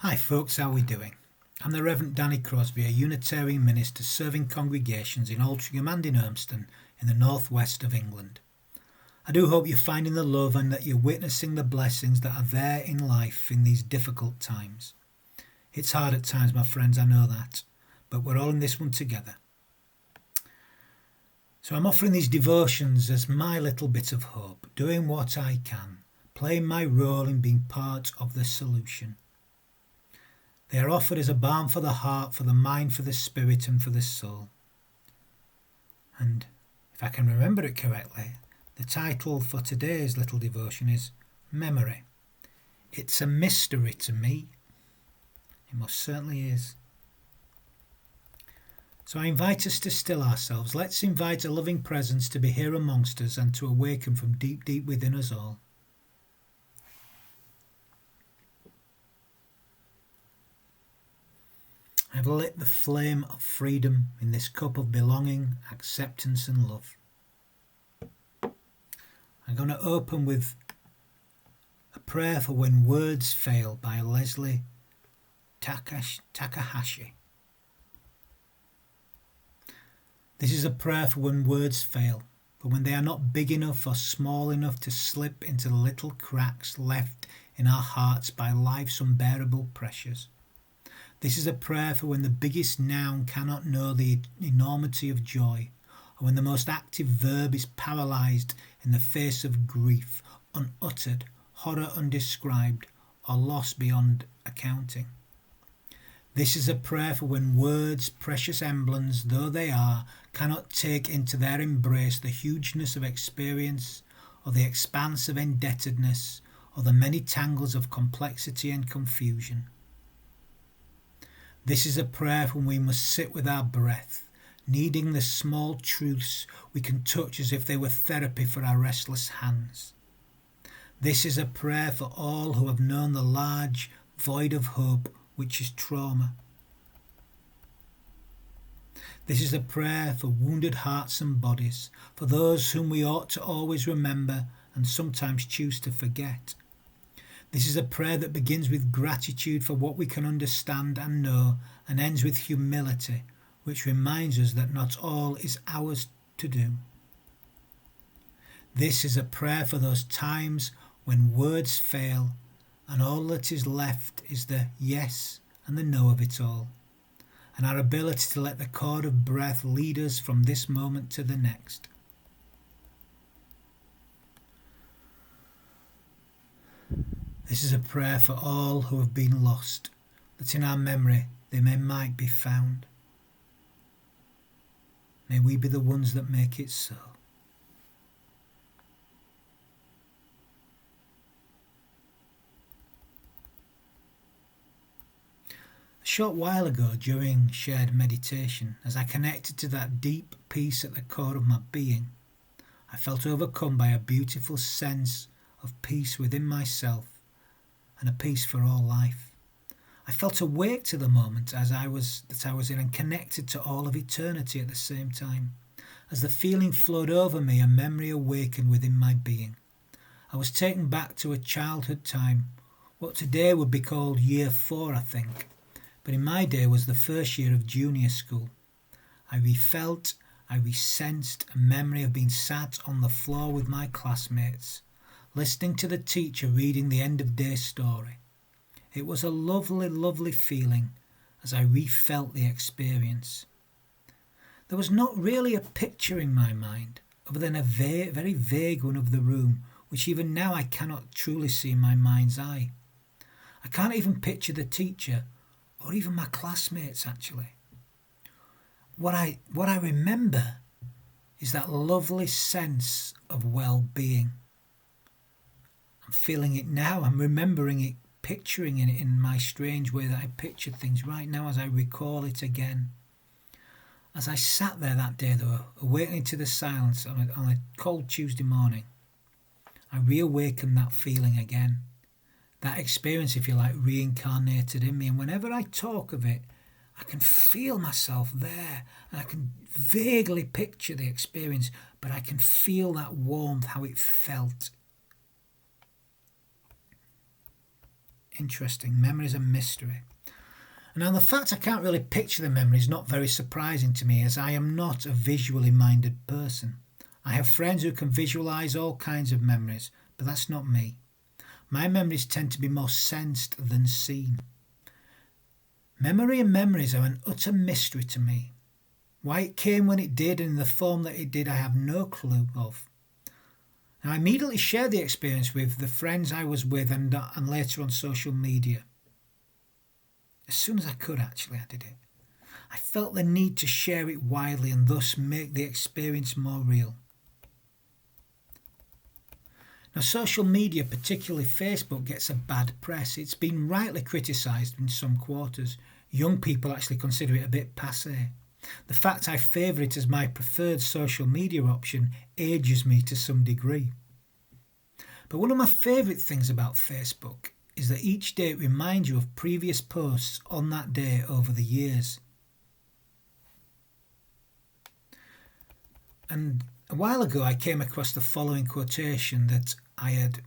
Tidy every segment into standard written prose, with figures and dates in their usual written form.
Hi folks, how are we doing? I'm the Reverend Danny Crosby, a Unitarian minister serving congregations in Altrincham and in Urmston in the northwest of England. I do hope you're finding the love and that you're witnessing the blessings that are there in life in these difficult times. It's hard at times, my friends, I know that, but we're all in this one together. So I'm offering these devotions as my little bit of hope, doing what I can, playing my role in being part of the solution. They are offered as a balm for the heart, for the mind, for the spirit and for the soul. And if I can remember it correctly, the title for today's little devotion is Memory. It's a mystery to me. It most certainly is. So I invite us to still ourselves. Let's invite a loving presence to be here amongst us and to awaken from deep, deep within us all. I have lit the flame of freedom in this cup of belonging, acceptance and love. I'm going to open with a prayer for when words fail by Leslie Takahashi. This is a prayer for when words fail, for when they are not big enough or small enough to slip into the little cracks left in our hearts by life's unbearable pressures. This is a prayer for when the biggest noun cannot know the enormity of joy, or when the most active verb is paralysed in the face of grief, unuttered, horror undescribed, or loss beyond accounting. This is a prayer for when words, precious emblems though they are, cannot take into their embrace the hugeness of experience, or the expanse of indebtedness, or the many tangles of complexity and confusion. This is a prayer when we must sit with our breath, needing the small truths we can touch as if they were therapy for our restless hands. This is a prayer for all who have known the large void of hope which is trauma. This is a prayer for wounded hearts and bodies, for those whom we ought to always remember and sometimes choose to forget. This is a prayer that begins with gratitude for what we can understand and know and ends with humility, which reminds us that not all is ours to do. This is a prayer for those times when words fail and all that is left is the yes and the no of it all, and our ability to let the cord of breath lead us from this moment to the next. This is a prayer for all who have been lost, that in our memory they might be found. May we be the ones that make it so. A short while ago, during shared meditation, as I connected to that deep peace at the core of my being, I felt overcome by a beautiful sense of peace within myself and a peace for all life. I felt awake to the moment that I was in and connected to all of eternity at the same time. As the feeling flowed over me, a memory awakened within my being. I was taken back to a childhood time, what today would be called year 4, I think, but in my day was the first year of junior school. I refelt, I resensed a memory of being sat on the floor with my classmates, listening to the teacher reading the end of day story. It was a lovely, lovely feeling as I refelt the experience. There was not really a picture in my mind, other than a very vague one of the room, which even now I cannot truly see in my mind's eye. I can't even picture the teacher, or even my classmates actually. What I remember is that lovely sense of well-being. I'm feeling it now. I'm remembering it, picturing it in my strange way that I picture things right now as I recall it again. As I sat there that day, though, awakening to the silence on a cold Tuesday morning, I reawakened that feeling again. That experience, if you like, reincarnated in me. And whenever I talk of it, I can feel myself there. And I can vaguely picture the experience, but I can feel that warmth, how it felt. Interesting. Memory is a mystery. And now the fact I can't really picture the memory is not very surprising to me, as I am not a visually minded person. I have friends who can visualise all kinds of memories, but that's not me. My memories tend to be more sensed than seen. Memory and memories are an utter mystery to me. Why it came when it did and in the form that it did, I have no clue of. Now, I immediately shared the experience with the friends I was with and later on social media. As soon as I could, actually, I did it. I felt the need to share it widely and thus make the experience more real. Now, social media, particularly Facebook, gets a bad press. It's been rightly criticised in some quarters. Young people actually consider it a bit passé. The fact I favour it as my preferred social media option ages me to some degree. But one of my favourite things about Facebook is that each day it reminds you of previous posts on that day over the years. And a while ago I came across the following quotation that I had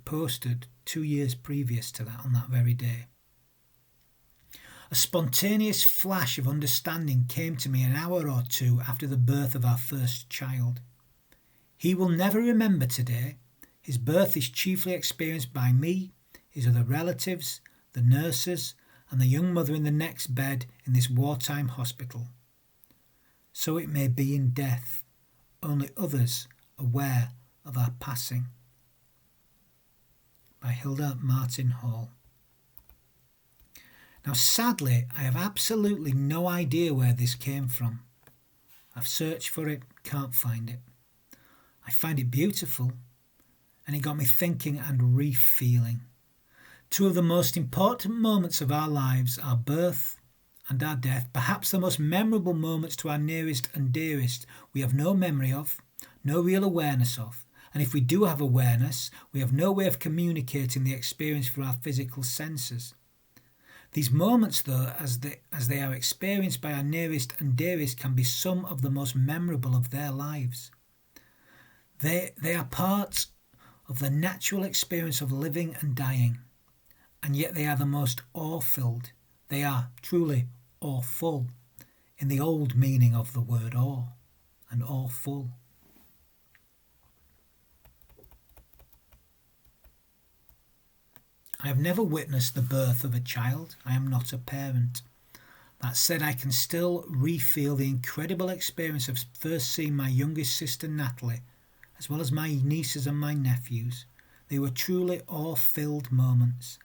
posted 2 years previous to that on that very day. A spontaneous flash of understanding came to me an hour or two after the birth of our first child. He will never remember today. His birth is chiefly experienced by me, his other relatives, the nurses, and the young mother in the next bed in this wartime hospital. So it may be in death, only others aware of our passing. By Hilda Martin Hall. Now, sadly, I have absolutely no idea where this came from. I've searched for it, can't find it. I find it beautiful, and it got me thinking and re-feeling. Two of the most important moments of our lives, our birth and our death, perhaps the most memorable moments to our nearest and dearest, we have no memory of, no real awareness of, and if we do have awareness, we have no way of communicating the experience for our physical senses. These moments, though, as they are experienced by our nearest and dearest, can be some of the most memorable of their lives. They are part of the natural experience of living and dying, and yet they are the most awe-filled. They are truly awful, in the old meaning of the word awe, and awful. I have never witnessed the birth of a child. I am not a parent. That said, I can still re-feel the incredible experience of first seeing my youngest sister Natalie, as well as my nieces and my nephews. They were truly awe-filled moments.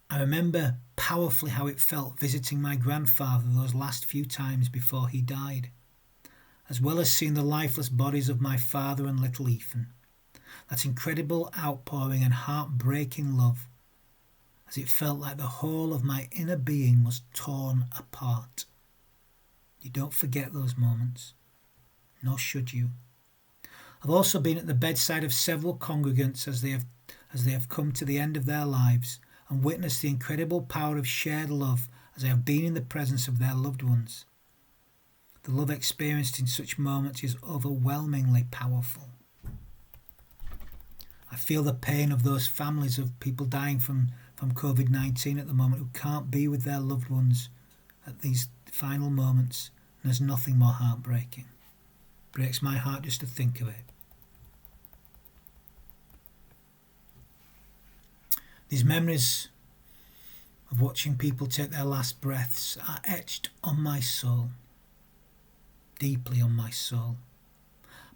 I remember powerfully how it felt visiting my grandfather those last few times before he died, as well as seeing the lifeless bodies of my father and little Ethan. That incredible outpouring and heartbreaking love, as it felt like the whole of my inner being was torn apart. You don't forget those moments, nor should you. I've also been at the bedside of several congregants as they have come to the end of their lives, and witnessed the incredible power of shared love as I have been in the presence of their loved ones. The love experienced in such moments is overwhelmingly powerful. I feel the pain of those families of people dying from COVID-19 at the moment who can't be with their loved ones at these final moments. And there's nothing more heartbreaking. Breaks my heart just to think of it. These memories of watching people take their last breaths are etched on my soul, deeply on my soul.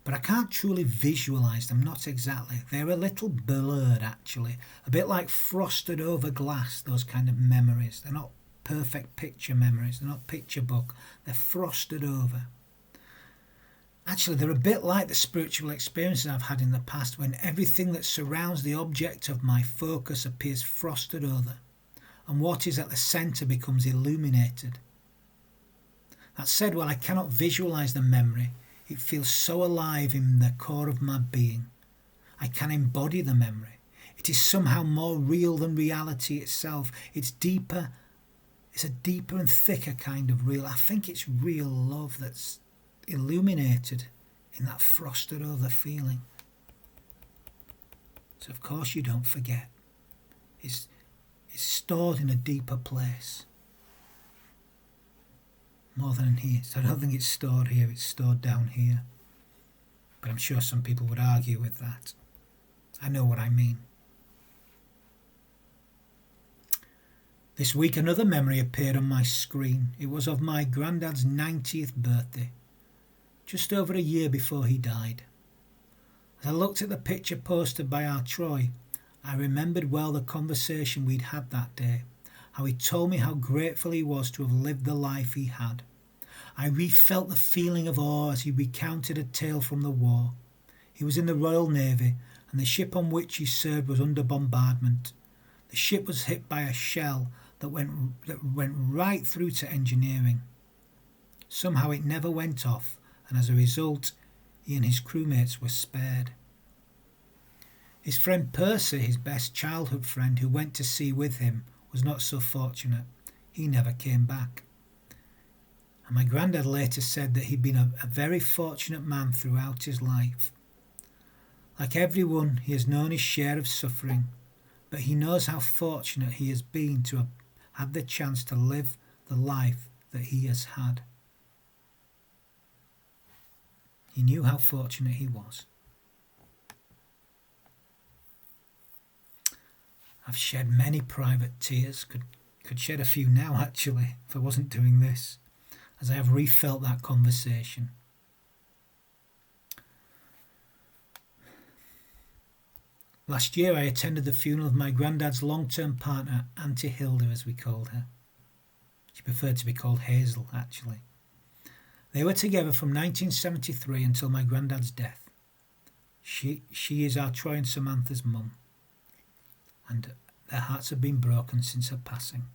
But I can't truly visualise them, not exactly. They're a little blurred, actually. A bit like frosted over glass, those kind of memories. They're not perfect picture memories. They're not picture book. They're frosted over. Actually, they're a bit like the spiritual experiences I've had in the past, when everything that surrounds the object of my focus appears frosted over, and what is at the centre becomes illuminated. That said, while I cannot visualise the memory, it feels so alive in the core of my being. I can embody the memory. It is somehow more real than reality itself. It's deeper. It's a deeper and thicker kind of real. I think it's real love that's illuminated in that frosted over feeling. So of course you don't forget. stored in a deeper place. More than in here. So I don't think it's stored here, it's stored down here. But I'm sure some people would argue with that. I know what I mean. This week another memory appeared on my screen. It was of my granddad's 90th birthday, just over a year before he died. As I looked at the picture posted by our Troy, I remembered well the conversation we'd had that day, how he told me how grateful he was to have lived the life he had. I refelt the feeling of awe as he recounted a tale from the war. He was in the Royal Navy, and the ship on which he served was under bombardment. The ship was hit by a shell that went right through to engineering. Somehow it never went off, and as a result, he and his crewmates were spared. His friend Percy, his best childhood friend who went to sea with him, was not so fortunate. He never came back. And my granddad later said that he'd been a very fortunate man throughout his life. Like everyone, he has known his share of suffering, but he knows how fortunate he has been to have had the chance to live the life that he has had. He knew how fortunate he was. I've shed many private tears, could shed a few now actually, if I wasn't doing this, as I have refelt that conversation. Last year I attended the funeral of my granddad's long-term partner, Auntie Hilda as we called her. She preferred to be called Hazel actually. They were together from 1973 until my granddad's death. She is our Troy and Samantha's mum, and their hearts have been broken since her passing.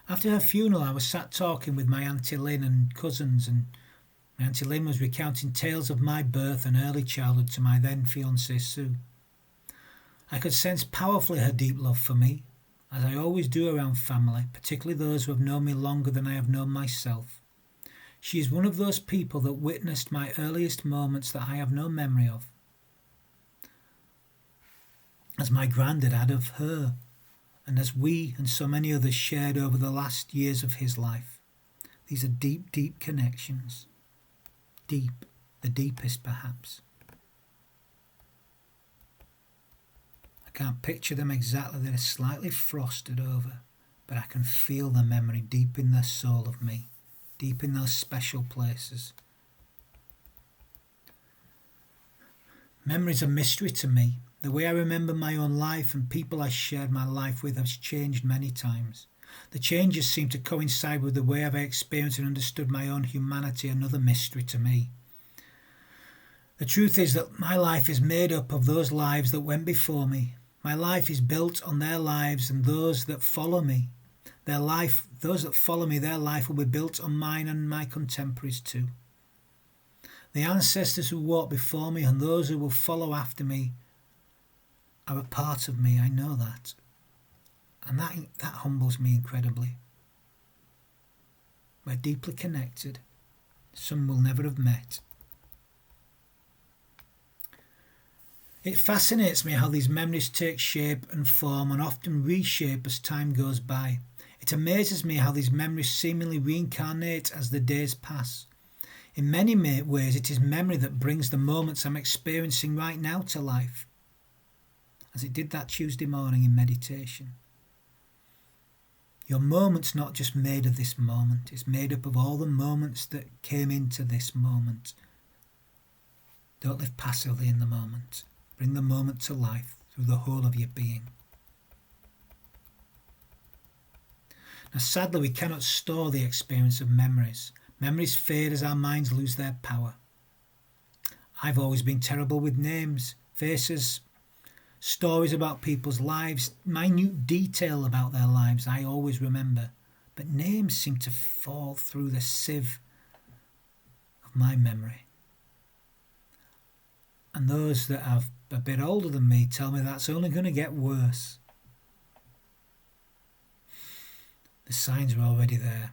After her funeral I was sat talking with my Auntie Lynn and cousins, and my Auntie Lynn was recounting tales of my birth and early childhood to my then fiancée Sue. I could sense powerfully her deep love for me, as I always do around family, particularly those who have known me longer than I have known myself. She is one of those people that witnessed my earliest moments that I have no memory of, as my granddad had of her, and as we and so many others shared over the last years of his life. These are deep, deep connections. Deep, the deepest perhaps. I can't picture them exactly, they're slightly frosted over, but I can feel the memory deep in the soul of me, deep in those special places. Memory's a mystery to me. The way I remember my own life and people I shared my life with has changed many times. The changes seem to coincide with the way I've experienced and understood my own humanity, another mystery to me. The truth is that my life is made up of those lives that went before me. My life is built on their lives and those that follow me. Those that follow me, their life will be built on mine and my contemporaries too. The ancestors who walked before me and those who will follow after me are a part of me, I know that. And that humbles me incredibly. We're deeply connected. Some we'll never have met. It fascinates me how these memories take shape and form and often reshape as time goes by. It amazes me how these memories seemingly reincarnate as the days pass. In many ways, it is memory that brings the moments I'm experiencing right now to life, as it did that Tuesday morning in meditation. Your moment's not just made of this moment, it's made up of all the moments that came into this moment. Don't live passively in the moment. Bring the moment to life through the whole of your being. Now, sadly, we cannot store the experience of memories. Memories fade as our minds lose their power. I've always been terrible with names, faces, stories about people's lives, minute detail about their lives I always remember, but names seem to fall through the sieve of my memory. And those that are a bit older than me tell me that's only going to get worse. The signs are already there.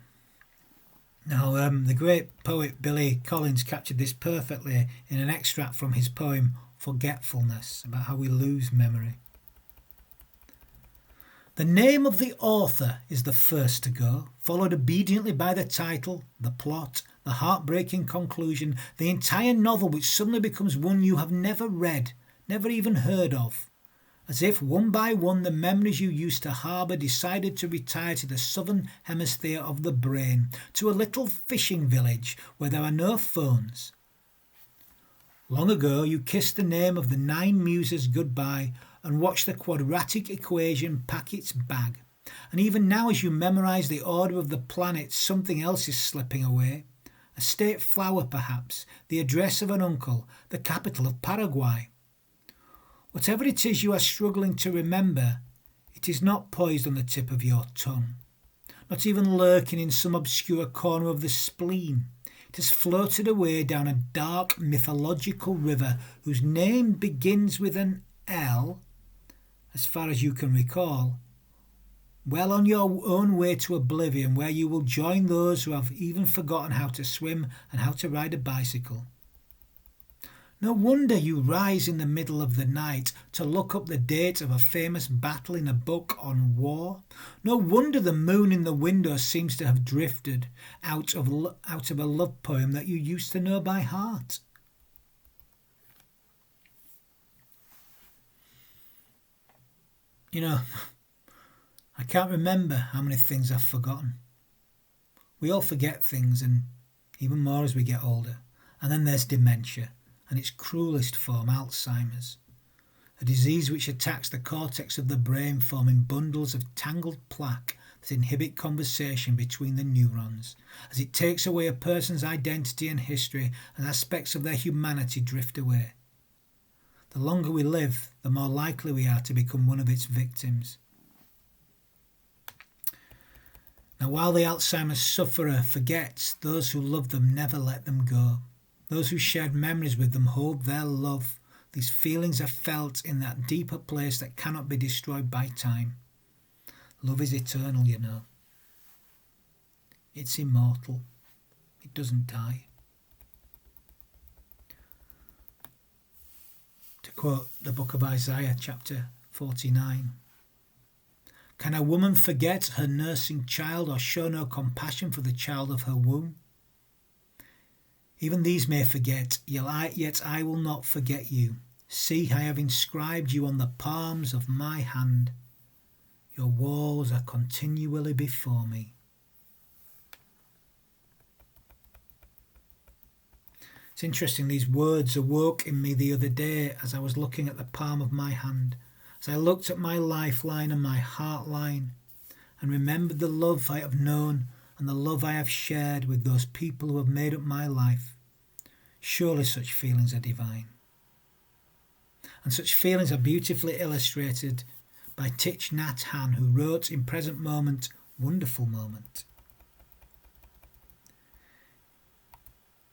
Now, the great poet Billy Collins captured this perfectly in an extract from his poem Forgetfulness, about how we lose memory. The name of the author is the first to go, followed obediently by the title, the plot, the heartbreaking conclusion, the entire novel, which suddenly becomes one you have never read, never even heard of. As if one by one the memories you used to harbour decided to retire to the southern hemisphere of the brain, to a little fishing village where there are no phones. Long ago you kissed the name of the 9 muses goodbye and watched the quadratic equation pack its bag. And even now, as you memorise the order of the planets, something else is slipping away. A state flower perhaps, the address of an uncle, the capital of Paraguay. Whatever it is you are struggling to remember, it is not poised on the tip of your tongue, not even lurking in some obscure corner of the spleen. It has floated away down a dark mythological river whose name begins with an L, as far as you can recall, well on your own way to oblivion, where you will join those who have even forgotten how to swim and how to ride a bicycle. No wonder you rise in the middle of the night to look up the date of a famous battle in a book on war. No wonder the moon in the window seems to have drifted out of a love poem that you used to know by heart. You know, I can't remember how many things I've forgotten. We all forget things, and even more as we get older. And then there's dementia, and its cruelest form, Alzheimer's, a disease which attacks the cortex of the brain, forming bundles of tangled plaque that inhibit conversation between the neurons, as it takes away a person's identity and history, and aspects of their humanity drift away. The longer we live, the more likely we are to become one of its victims. Now, while the Alzheimer's sufferer forgets, those who love them never let them go. Those who shared memories with them hold their love. These feelings are felt in that deeper place that cannot be destroyed by time. Love is eternal, you know. It's immortal. It doesn't die. To quote the book of Isaiah, chapter 49, "Can a woman forget her nursing child, or show no compassion for the child of her womb? Even these may forget, yet I will not forget you. See, I have inscribed you on the palms of my hand. Your walls are continually before me." It's interesting, these words awoke in me the other day as I was looking at the palm of my hand, as I looked at my lifeline and my heart line, and remembered the love I have known and the love I have shared with those people who have made up my life. Surely such feelings are divine. And such feelings are beautifully illustrated by Thich Nhat Hanh, who wrote in present moment, wonderful moment.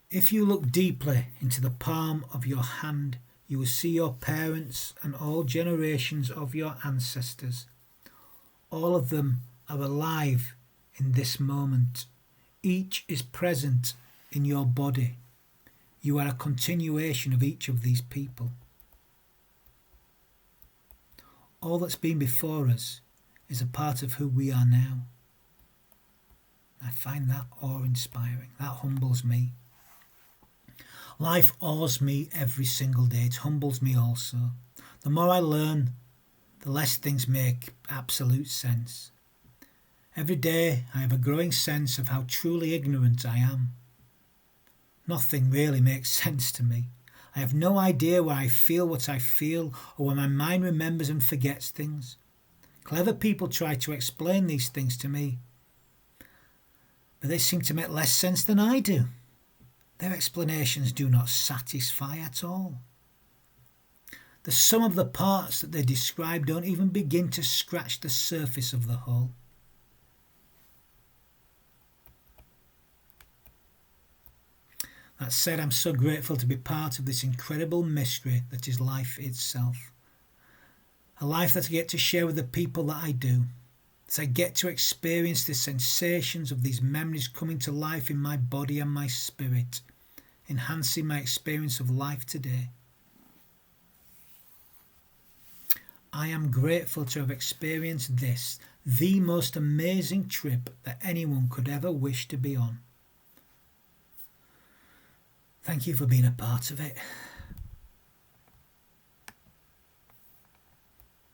If you look deeply into the palm of your hand, you will see your parents and all generations of your ancestors. All of them are alive in this moment. Each is present in your body. You are a continuation of each of these people. All that's been before us is a part of who we are now. I find that awe-inspiring. That humbles me. Life awes me every single day. It humbles me also. The more I learn, the less things make absolute sense. Every day I have a growing sense of how truly ignorant I am. Nothing really makes sense to me. I have no idea why I feel what I feel, or why my mind remembers and forgets things. Clever people try to explain these things to me, but they seem to make less sense than I do. Their explanations do not satisfy at all. The sum of the parts that they describe don't even begin to scratch the surface of the whole. That said, I'm so grateful to be part of this incredible mystery that is life itself. A life that I get to share with the people that I do. That I get to experience the sensations of these memories coming to life in my body and my spirit, enhancing my experience of life today. I am grateful to have experienced this, the most amazing trip that anyone could ever wish to be on. Thank you for being a part of it.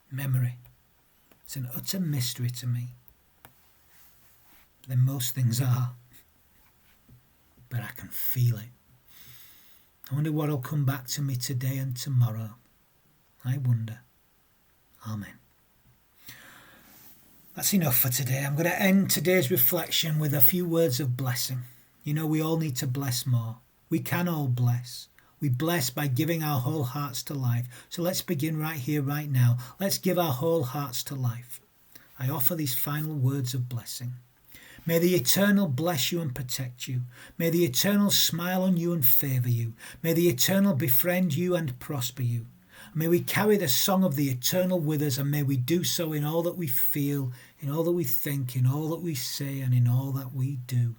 Memory. It's an utter mystery to me. Then most things are. But I can feel it. I wonder what will come back to me today and tomorrow. I wonder. Amen. That's enough for today. I'm going to end today's reflection with a few words of blessing. You know, we all need to bless more. We can all bless. We bless by giving our whole hearts to life. So let's begin right here, right now. Let's give our whole hearts to life. I offer these final words of blessing. May the Eternal bless you and protect you. May the Eternal smile on you and favour you. May the Eternal befriend you and prosper you. May we carry the song of the Eternal with us, and may we do so in all that we feel, in all that we think, in all that we say, and in all that we do.